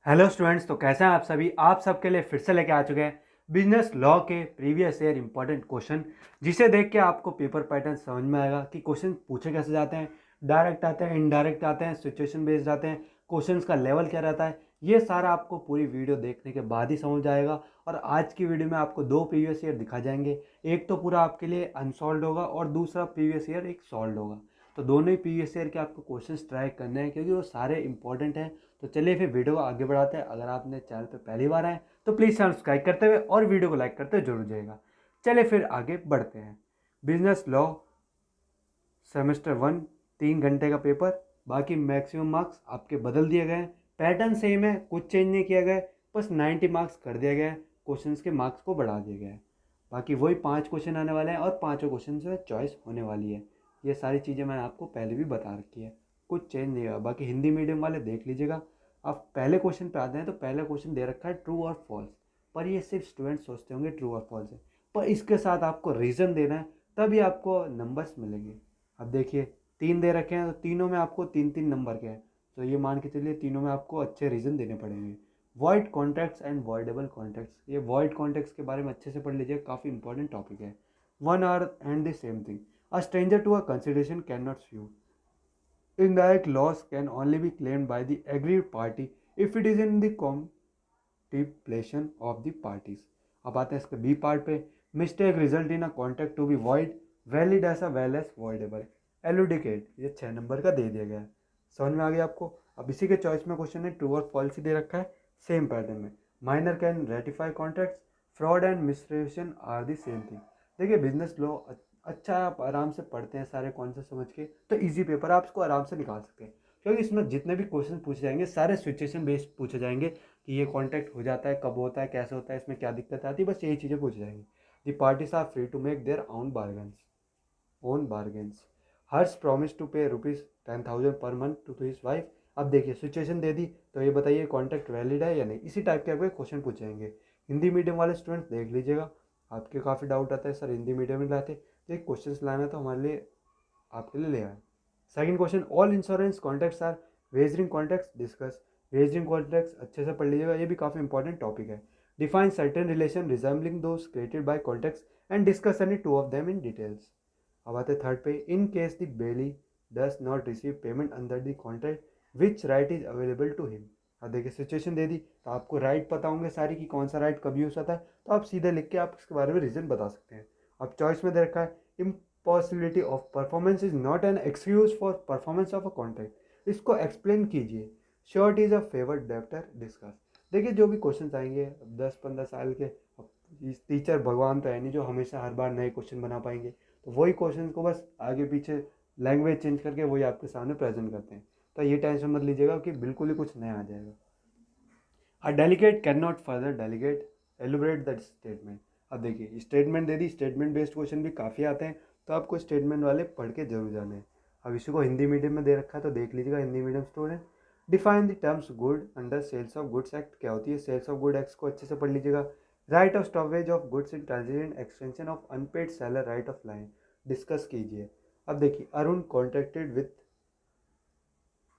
Hello students, तो कैसे हैं आप सभी। आप सबके लिए फिर से लेके आ चुके हैं बिजनेस लॉ के प्रीवियस ईयर इंपॉर्टेंट क्वेश्चन, जिसे देख के आपको पेपर पैटर्न समझ में आएगा कि क्वेश्चन पूछे कैसे जाते हैं, डायरेक्ट आते हैं, इनडायरेक्ट आते हैं, सिचुएशन बेस्ड आते हैं, क्वेश्चंस का लेवल क्या रहता है। ये सारा आपको पूरी वीडियो देखने के बाद ही समझ आएगा। और आज की वीडियो में आपको दो प्रीवियस ईयर दिखा जाएंगे, एक तो पूरा आपके लिए अनसॉल्व होगा और दूसरा प्रीवियस ईयर एक सॉल्व होगा। तो दोनों ही प्रीवियस ईयर के आपको क्वेश्चंस ट्राई करने हैं क्योंकि वो सारे इंपॉर्टेंट हैं। तो चलिए फिर वीडियो को आगे बढ़ाते हैं। अगर आपने चैनल पर पहली बार आए तो प्लीज़ सब्सक्राइब करते हुए और वीडियो को लाइक करते हुए जरूर जाएगा। चलिए फिर आगे बढ़ते हैं। बिजनेस लॉ सेमेस्टर 1 3 घंटे का पेपर, बाकी मैक्सिमम मार्क्स आपके बदल दिए गए हैं। पैटर्न सेम है, कुछ चेंज नहीं किया गया है, बस 90 मार्क्स कर दिया गया है, क्वेश्चंस के मार्क्स को बढ़ा दिया गया है। बाकी वही 5 क्वेश्चन आने वाले हैं और पाँचों क्वेश्चन से चॉइस होने वाली है। ये सारी चीज़ें मैंने आपको पहले भी बता रखी है, कुछ चेंज नहीं हुआ। बाकी हिंदी मीडियम वाले देख लीजिएगा। आप पहले क्वेश्चन पे आते हैं तो पहला क्वेश्चन दे रखा है ट्रू और फॉल्स, पर ये सिर्फ स्टूडेंट सोचते होंगे ट्रू और फॉल्स है, पर इसके साथ आपको रीज़न देना है, तभी आपको नंबर्स मिलेंगे। अब देखिए, तीन दे रखे हैं तो तीनों में आपको तीन तीन नंबर के हैं, तो ये मान के चलिए तीनों में आपको अच्छे रीज़न देने पड़ेंगे। Void contracts and voidable contracts, ये वॉइड कॉन्ट्रैक्ट्स के बारे में अच्छे से पढ़ लीजिए, काफ़ी इंपॉर्टेंट टॉपिक है। One are and the same thing, a stranger to a consideration can not sue. Indirect loss can only be claimed by the aggrieved party if it is in the contemplation of the parties. अब आते हैं इसके B part पे। Mistake result in a contract to be void, valid as a well as voidable, elucidate, ये 6 number का दे दिया गया है। समझ में आ गया आपको। अब इसी के चॉइस में क्वेश्चन है, ट्रू और फॉल्स दे रखा है सेम पैटर्न में। Minor can ratify contracts, fraud and misrepresentation are the same thing. देखिए, बिजनेस लॉ अच्छा आप आराम से पढ़ते हैं सारे कॉन्सेप्ट समझ के तो इजी पेपर आप इसको आराम से निकाल सकते हैं, क्योंकि इसमें जितने भी क्वेश्चन पूछे जाएंगे सारे सिचुएशन बेस्ड पूछे जाएंगे कि ये कॉन्टैक्ट हो जाता है, कब होता है, कैसे होता है, इसमें क्या दिक्कत आती है, बस यही चीज़ें पूछी जाएंगी। The parties are free to make their own bargains. Harsh promise to pay ₹10,000 per month to his wife. अब देखिए, सिचुएशन दे दी, तो ये बताइए कॉन्टैक्ट वैलिड है या नहीं, इसी टाइप के आपके क्वेश्चन पूछे जाएंगे। हिंदी मीडियम वाले स्टूडेंट्स देख लीजिएगा, आपके काफ़ी डाउट आता है सर हिंदी मीडियम में लाते, तो एक क्वेश्चन लाना तो हमारे लिए आपके लिए ले आए। Second question, all insurance contracts are wagering contracts discuss. Wagering contracts अच्छे से पढ़ लीजिएगा, ये भी काफ़ी इंपॉर्टेंट टॉपिक है। Define certain relation resembling those created by contracts and discuss any two of them in details. अब आते थर्ड पे, in case the bailee does not receive payment under the contract which right is available to him. अब देखिए, situation दे दी तो आपको right पता होंगे सारी कि कौन सा राइट कब यूज होता है, तो आप सीधे लिख के आप इसके बारे में रीजन बता सकते हैं। अब चॉइस में दे रखा है, impossibility of performance is not an excuse for performance of a contract, इसको एक्सप्लेन कीजिए। Surety is a favoured debtor discuss. देखिए, जो भी क्वेश्चन आएंगे 10-15 साल के, टीचर भगवान तो है नहीं जो हमेशा हर बार नए क्वेश्चन बना पाएंगे, तो वही क्वेश्चन को बस आगे पीछे लैंग्वेज चेंज करके वही आपके सामने प्रेजेंट करते हैं। तो ये टेंशन मत लीजिएगा कि बिल्कुल ही कुछ नया आ जाएगा। A delegate can not further delegate elaborate that statement. अब देखिए, स्टेटमेंट दे दी, स्टेटमेंट बेस्ड क्वेश्चन भी काफ़ी आते हैं, तो आपको स्टेटमेंट वाले पढ़ के जरूर जाना है। अब इसी को हिंदी मीडियम में दे रखा है तो देख लीजिएगा, Hindi medium student. Define the terms good under sales of goods act, क्या होती है सेल्स ऑफ गुड एक्ट को अच्छे से पढ़ लीजिएगा। Right of stoppage of goods in transit, extension of unpaired seller right of line, discuss कीजिए। अब देखिए, Arun contracted with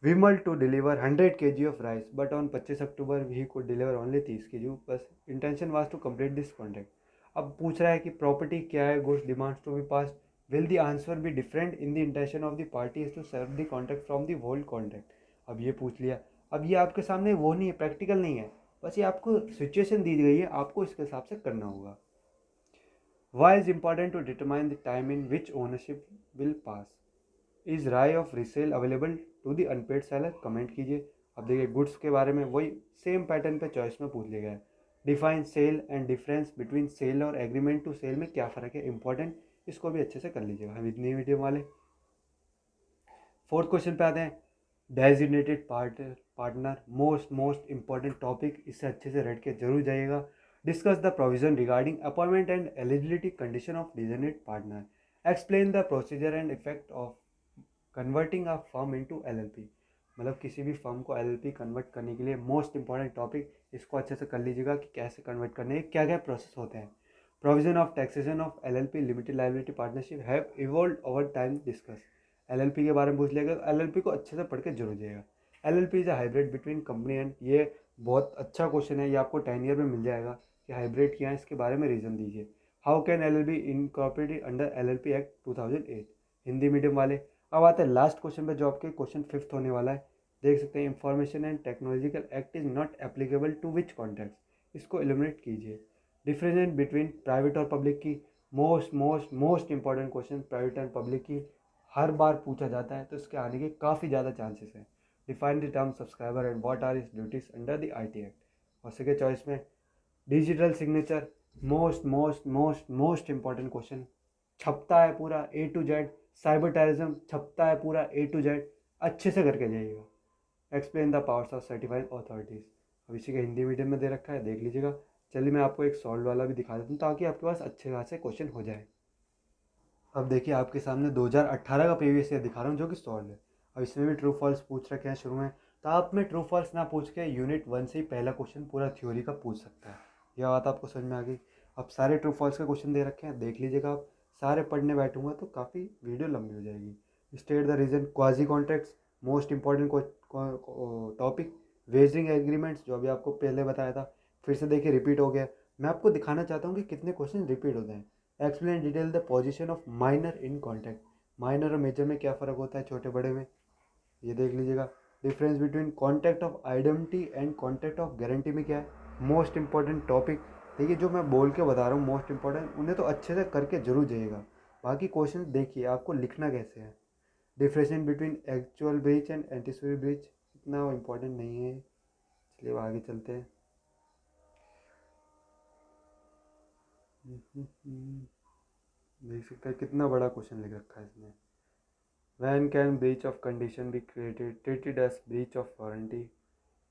Vimal to deliver 100 kg of rice, but on 25 October he could deliver only 30 kg. बस intention was to complete this contract. अब पूछ रहा है कि property क्या है, goods demands to be pass, will the answer be different in the intention of the party is to serve the contract from the hold contract. अब ये पूछ लिया। अब ये आपके सामने वो नहीं है, प्रैक्टिकल नहीं है, बस ये आपको सिचुएशन दी गई है, आपको इसके हिसाब से करना होगा। Why is important to determine the time in which ownership will pass. Is right of resale available to the unpaid seller, comment कीजिए। अब देखिए, गुड्स के बारे में वही सेम पैटर्न पे चॉइस में पूछ लिया गया है। Define sale and difference between sale और एग्रीमेंट टू सेल में क्या फ़र्क है, इंपॉर्टेंट, इसको भी अच्छे से कर लीजिएगा हम इतनी वीडियो वाले। फोर्थ क्वेश्चन पे आते हैं, designated partner, most important topic, इससे अच्छे से रट के जरूर जाइएगा। Discuss the provision regarding appointment and eligibility condition of designated partner. Explain the procedure and effect of converting a firm into LLP. मतलब किसी भी फर्म को एलएलपी कन्वर्ट करने के लिए मोस्ट इंपॉर्टेंट टॉपिक, इसको अच्छे से कर लीजिएगा कि कैसे कन्वर्ट करने के क्या क्या प्रोसेस होते हैं। Provision of taxation of LLP limited liability partnership have evolved over time, discuss. LLP के बारे में पूछ लिया गया, एलएलपी को अच्छे से पढ़ के जरूर जाइएगा। LLP is a hybrid between company and, ये बहुत अच्छा क्वेश्चन है, ये आपको 10 ईयर में मिल जाएगा कि हाइब्रिड क्या है, इसके बारे में रीज़न दीजिए। How can LLP incorporated under LLP act 2008, Hindi medium वाले। अब आते हैं लास्ट क्वेश्चन पे जो आपके क्वेश्चन 5th होने वाला है। देख सकते हैं, information and technological act is not applicable to which context, इसको एलिमिनेट कीजिए। डिफरेंस बिटवीन प्राइवेट और पब्लिक की, most most most important question private and public की हर बार पूछा जाता है, तो इसके आने के काफ़ी ज़्यादा चांसेस हैं। Define the term subscriber and what are his duties under the IT act. और सेकेंड चॉइस में digital signature, most most most most important question, छपता है पूरा A to Z। Cyber terrorism छपता है पूरा A to Z, अच्छे से करके जाइएगा। Explain the powers of certified authorities, अब इसी का हिंदी मीडियम में दे रखा है, देख लीजिएगा। चलिए मैं आपको एक सॉल्व वाला भी दिखा देता हूँ ताकि आपके पास अच्छे खासे क्वेश्चन हो जाए। अब देखिए आपके सामने 2018 का प्रीवियस ईयर दिखा रहा हूँ जो कि सॉल्व है। अब इसमें भी ट्रू फॉल्स पूछ रखे हैं शुरू में, तो आप में ट्रू फॉल्स ना पूछ के यूनिट 1 से ही पहला क्वेश्चन पूरा थ्योरी का पूछ सकता है। यह बात आपको समझ में आ गई। अब सारे ट्रू फॉल्स के क्वेश्चन दे रखे हैं, देख लीजिएगा। आप सारे पढ़ने बैठूंगा तो काफ़ी वीडियो लंबी हो जाएगी। State the reason, quasi contracts, most important topic. Waging agreements जो अभी आपको पहले बताया था, फिर से देखिए रिपीट हो गया। मैं आपको दिखाना चाहता हूँ कि कितने क्वेश्चन रिपीट होते हैं। Explain detail the position of minor in contact, minor और मेजर में क्या फ़र्क होता है, छोटे बड़े में, ये देख लीजिएगा। Difference between contact of identity and contact of guarantee में क्या है, मोस्ट इंपॉर्टेंट टॉपिक। देखिए जो मैं बोल के बता रहा हूँ मोस्ट इंपॉर्टेंट, उन्हें तो अच्छे से करके जरूर जाइएगा। बाकी क्वेश्चन देखिए आपको लिखना कैसे है। Difference between actual breach and anticipatory breach, इतना इंपॉर्टेंट नहीं है, चलिए आगे चलते हैं। देख सकते हैं कितना बड़ा क्वेश्चन लिख रखा है इसमें। When can breach of condition be created treated as breach of warranty.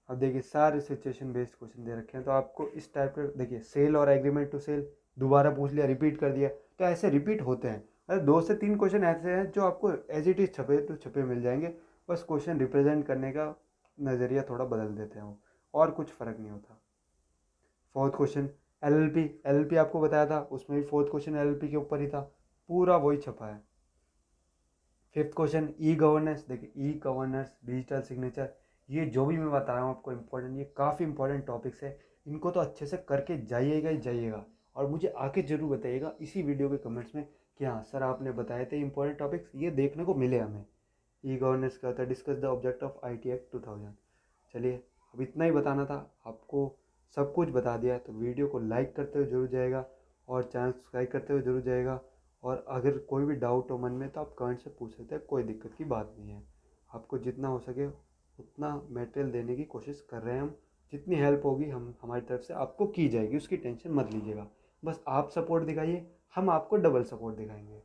अब देखिए सारे सिचुएशन बेस्ड क्वेश्चन दे रखे हैं, तो आपको इस टाइप के देखिए, सेल और एग्रीमेंट टू सेल दोबारा पूछ लिया, रिपीट कर दिया, तो ऐसे रिपीट होते हैं। अरे 2 से 3 क्वेश्चन ऐसे हैं जो आपको एज इट इज छपे तो छपे मिल जाएंगे, बस क्वेश्चन रिप्रेजेंट करने का नज़रिया थोड़ा बदल देते हैं वो, और कुछ फ़र्क नहीं होता। फोर्थ क्वेश्चन LLP आपको बताया था, उसमें भी फोर्थ क्वेश्चन LLP के ऊपर ही था, पूरा वही छपा है। फिफ्थ क्वेश्चन ई गवर्नेंस, देखिए ई गवर्नेंस, डिजिटल सिग्नेचर, ये जो भी मैं बता रहा हूँ आपको इंपॉर्टेंट, ये काफ़ी इंपॉर्टेंट टॉपिक्स है, इनको तो अच्छे से करके जाइएगा ही जाइएगा। और मुझे आके ज़रूर बताइएगा इसी वीडियो के कमेंट्स में कि हाँ सर आपने बताए थे इंपॉर्टेंट टॉपिक्स, ये देखने को मिले हमें। ई गवर्नेंस का था, discuss the object of IT act 2000। चलिए अब इतना ही बताना था आपको, सब कुछ बता दिया, तो वीडियो को लाइक करते हुए जरूर जाएगा और चैनल सब्सक्राइब करते हुए जरूर जाएगा। और अगर कोई भी डाउट हो मन में तो आप कमेंट से पूछ सकते हैं, कोई दिक्कत की बात नहीं है। आपको जितना हो सके उतना मटेरियल देने की कोशिश कर रहे हैं हम, जितनी हेल्प होगी हम हमारी तरफ से आपको की जाएगी, उसकी टेंशन मत लीजिएगा। बस आप सपोर्ट दिखाइए, हम आपको डबल सपोर्ट दिखाएंगे।